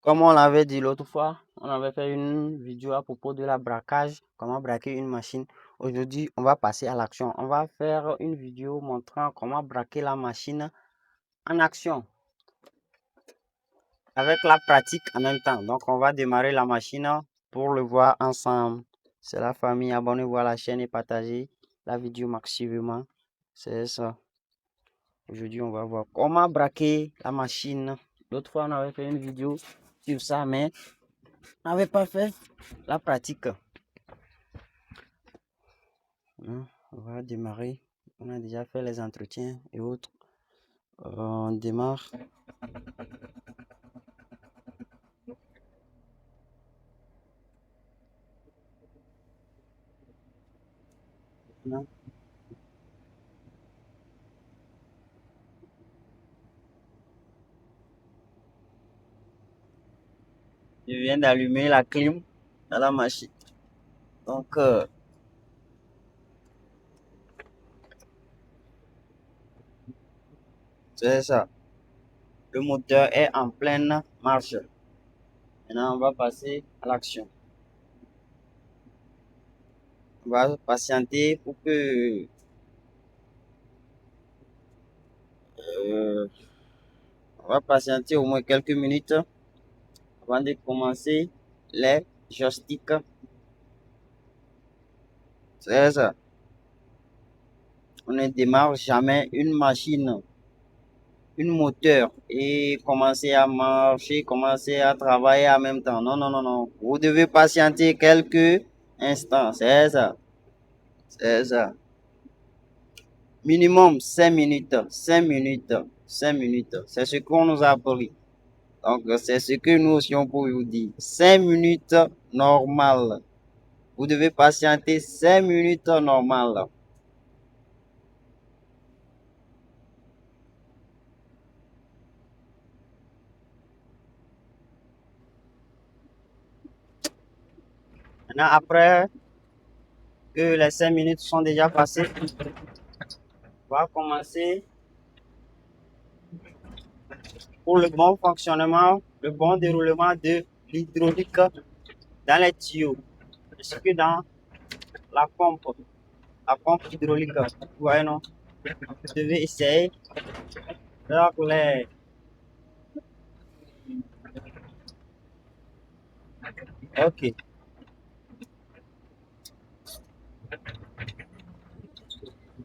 Comme on l'avait dit l'autre fois, on avait fait une vidéo à propos de la braquage, comment braquer une machine. Aujourd'hui, on va passer à l'action. On va faire une vidéo montrant comment braquer la machine en action, avec la pratique en même temps. Donc, on va démarrer la machine pour le voir ensemble. C'est la famille, abonnez-vous à la chaîne et partagez la vidéo massivement. C'est ça. Aujourd'hui, on va voir comment braquer la machine. L'autre fois, on avait fait une vidéo sur ça, mais on n'avait pas fait la pratique. On va démarrer. On a déjà fait les entretiens et autres. On démarre. Non. Je viens d'allumer la clim dans la machine. Donc, c'est ça. Le moteur est en pleine marche. Maintenant, on va passer à l'action. On va patienter pour que on va patienter au moins quelques minutes avant de commencer les joysticks. C'est ça. On ne démarre jamais une machine, une moteur et commencer à marcher, commencer à travailler en même temps. Non, non, non, non. Vous devez patienter quelques instants. C'est ça. C'est ça. Minimum 5 minutes. 5 minutes. 5 minutes. C'est ce qu'on nous a appris. Donc, c'est ce que nous aussi on peut vous dire. 5 minutes normales. Vous devez patienter 5 minutes normales. Maintenant, après que les 5 minutes sont déjà passées, on va commencer pour le bon fonctionnement, le bon déroulement de l'hydraulique dans les tuyaux, ainsi que dans la pompe hydraulique. Vous voyez, non? Vous devez essayer de les... Ok.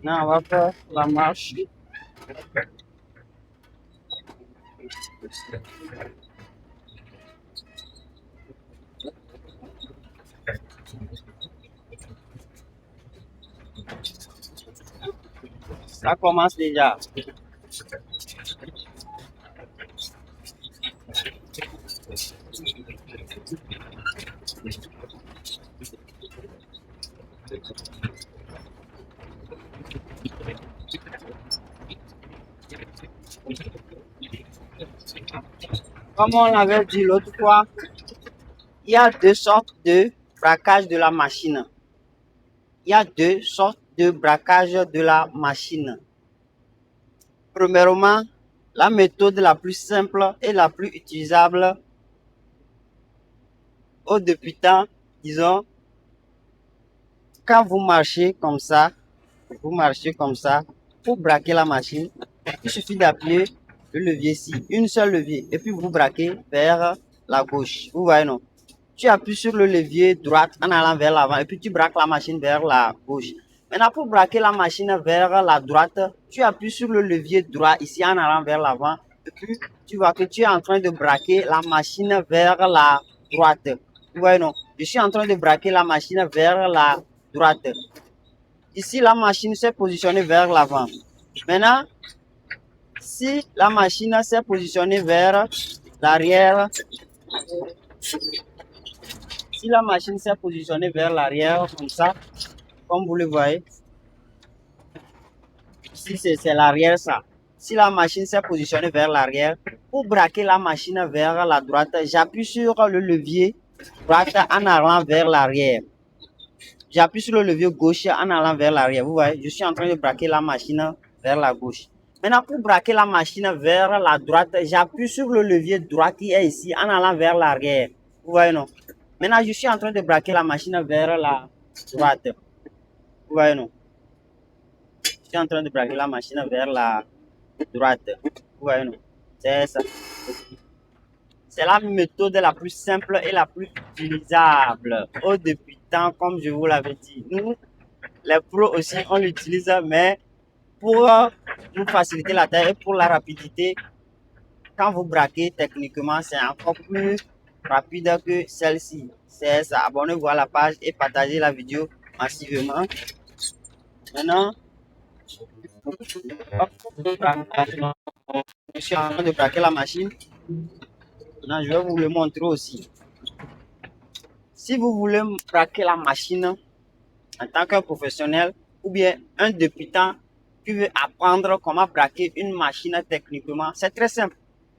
Maintenant, on va faire la marche. Ça commence déjà. Comme on l'avait dit l'autre fois, il y a deux sortes de braquage de la machine. Il y a deux sortes de braquage de la machine. Premièrement, la méthode la plus simple et la plus utilisable au débutant, disons, quand vous marchez comme ça, pour braquer la machine, il suffit d'appuyer le levier ici, une seule levier, et puis vous braquez vers la gauche. Vous voyez, non? Tu appuies sur le levier droite en allant vers l'avant, et puis tu braques la machine vers la gauche. Maintenant, pour braquer la machine vers la droite, tu appuies sur le levier droit ici en allant vers l'avant, et puis tu vois que tu es en train de braquer la machine vers la droite. Vous voyez, non? Je suis en train de braquer la machine vers la droite. Ici, la machine s'est positionnée vers l'avant. Maintenant, si la machine s'est positionnée vers l'arrière, si la machine s'est positionnée vers l'arrière, comme ça, comme vous le voyez, si c'est l'arrière, ça. Si la machine s'est positionnée vers l'arrière, pour braquer la machine vers la droite, j'appuie sur le levier droite en allant vers l'arrière. J'appuie sur le levier gauche en allant vers l'arrière. Vous voyez, je suis en train de braquer la machine vers la gauche. Maintenant, pour braquer la machine vers la droite, j'appuie sur le levier droit qui est ici en allant vers l'arrière. Vous voyez, non? Maintenant, je suis en train de braquer la machine vers la droite. Vous voyez, non? Je suis en train de braquer la machine vers la droite. Vous voyez, non? C'est ça. C'est la méthode la plus simple et la plus utilisable aux débutants, comme je vous l'avais dit. Nous, les pros aussi, on l'utilise, mais pour nous faciliter la tâche et pour la rapidité, quand vous braquez techniquement, c'est encore plus rapide que celle-ci. C'est ça. Abonnez-vous à la page et partagez la vidéo massivement. Maintenant, je suis en train de braquer la machine. Maintenant, je vais vous le montrer aussi. Si vous voulez braquer la machine en tant qu'un professionnel ou bien un débutant qui veut apprendre comment braquer une machine techniquement, c'est très simple.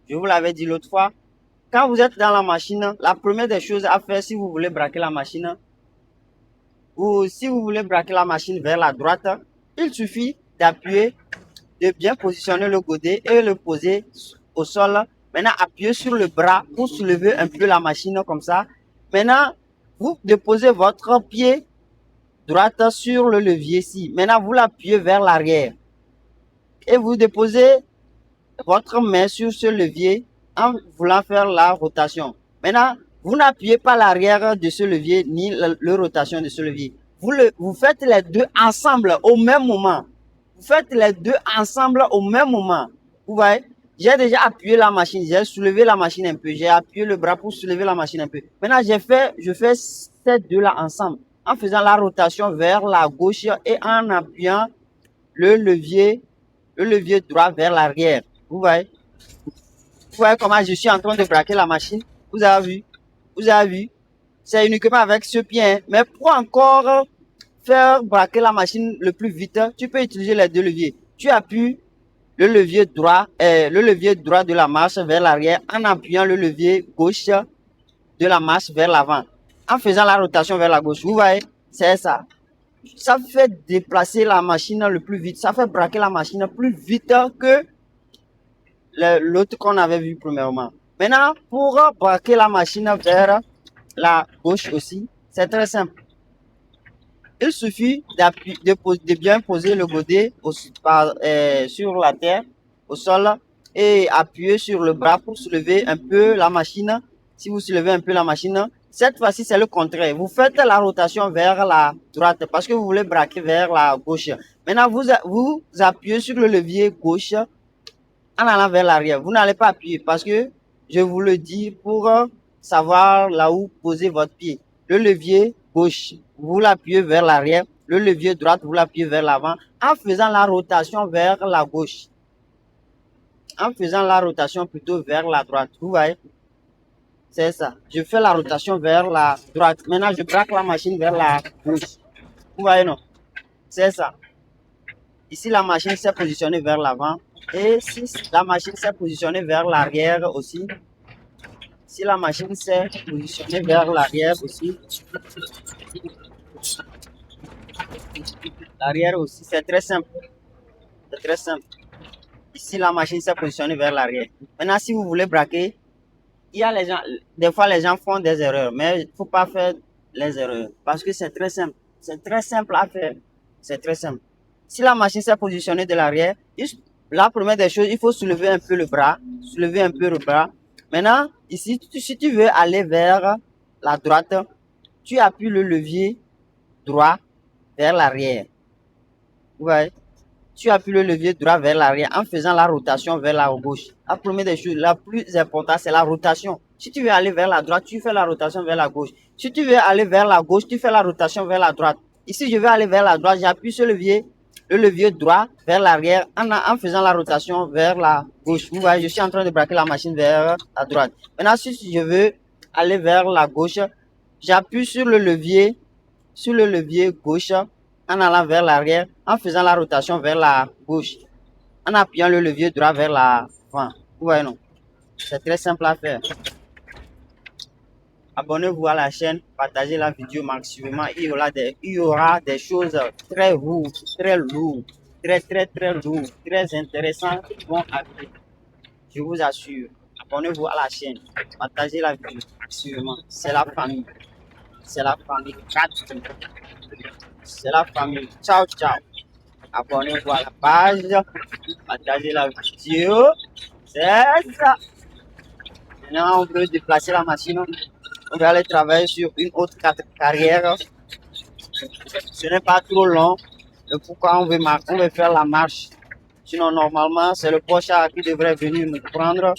Je vous l'avais dit l'autre fois. Quand vous êtes dans la machine, la première des choses à faire si vous voulez braquer la machine, ou si vous voulez braquer la machine vers la droite, il suffit d'appuyer, de bien positionner le godet et le poser au sol. Maintenant, appuyez sur le bras pour soulever un peu la machine comme ça. Maintenant, vous déposez votre pied droite sur le levier-ci. Maintenant, vous l'appuyez vers l'arrière. Et vous déposez votre main sur ce levier en voulant faire la rotation. Maintenant, vous n'appuyez pas l'arrière de ce levier ni la rotation de ce levier. Vous faites les deux ensemble au même moment. Vous faites les deux ensemble au même moment. Vous voyez, j'ai déjà appuyé la machine, j'ai soulevé la machine un peu, j'ai appuyé le bras pour soulever la machine un peu. Maintenant, je fais ces deux-là ensemble en faisant la rotation vers la gauche et en appuyant le levier droit vers l'arrière. Vous voyez comment je suis en train de braquer la machine. Vous avez vu, c'est uniquement avec ce pied, hein. Mais pour encore faire braquer la machine le plus vite, tu peux utiliser les deux leviers. Tu appuies le levier droit de la marche vers l'arrière en appuyant le levier gauche de la marche vers l'avant, en faisant la rotation vers la gauche. Vous voyez, c'est ça. Ça fait déplacer la machine le plus vite. Ça fait braquer la machine plus vite que l'autre qu'on avait vu premièrement. Maintenant, pour braquer la machine vers la gauche aussi, c'est très simple. Il suffit de bien poser le godet sur la terre, au sol, et appuyer sur le bras pour soulever un peu la machine. Si vous soulevez un peu la machine, cette fois-ci, c'est le contraire. Vous faites la rotation vers la droite parce que vous voulez braquer vers la gauche. Maintenant, vous appuyez sur le levier gauche en allant vers l'arrière. Vous n'allez pas appuyer parce que je vous le dis pour savoir là où poser votre pied. Le levier gauche, vous l'appuyez vers l'arrière. Le levier droite, vous l'appuyez vers l'avant en faisant la rotation vers la gauche. En faisant la rotation plutôt vers la droite. Vous voyez? C'est ça. Je fais la rotation vers la droite. Maintenant, je braque la machine vers la gauche. Vous voyez, non? C'est ça. Ici, la machine s'est positionnée vers l'avant. Et si la machine s'est positionnée vers l'arrière aussi, si la machine s'est positionnée vers l'arrière aussi, l'arrière aussi, c'est très simple. C'est très simple. Ici, la machine s'est positionnée vers l'arrière. Maintenant, si vous voulez braquer, il y a les gens, des fois les gens font des erreurs, mais il ne faut pas faire les erreurs parce que c'est très simple. C'est très simple à faire. C'est très simple. Si la machine s'est positionnée de l'arrière, la première des choses, il faut soulever un peu le bras. Soulever un peu le bras. Maintenant, ici, si tu veux aller vers la droite, tu appuies le levier droit vers l'arrière. Vous voyez? Tu appuies le levier droit vers l'arrière en faisant la rotation vers la gauche. La première des choses, la plus importante, c'est la rotation. Si tu veux aller vers la droite, tu fais la rotation vers la gauche. Si tu veux aller vers la gauche, tu fais la rotation vers la droite. Ici, je vais aller vers la droite, j'appuie sur le levier droit vers l'arrière en faisant la rotation vers la gauche. Vous voyez, je suis en train de braquer la machine vers la droite. Maintenant, si je veux aller vers la gauche, j'appuie sur le levier gauche en allant vers l'arrière, en faisant la rotation vers la gauche, en appuyant le levier droit vers l'avant. Vous voyez, non? C'est très simple à faire. Abonnez-vous à la chaîne, partagez la vidéo massivement. Il y aura des choses très lourdes, très lourds, très intéressants qui vont arriver. Je vous assure. Abonnez-vous à la chaîne. Partagez la vidéo activement. C'est la famille. C'est la famille. C'est la famille. Ciao, ciao. Abonnez-vous à la page. Partagez la vidéo. C'est ça. Maintenant, on peut déplacer la machine. On va aller travailler sur une autre carrière. Ce n'est pas trop long. Et pourquoi on veut faire la marche? Sinon, normalement, c'est le pochard qui devrait venir me prendre.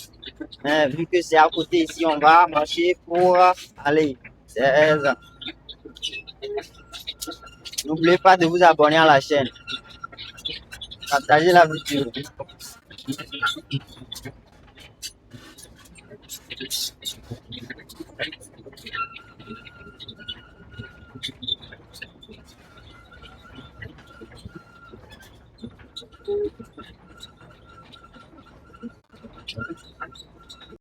Mais vu que c'est à côté ici, on va marcher pour aller. C'est ça. N'oubliez pas de vous abonner à la chaîne. Partagez la vidéo.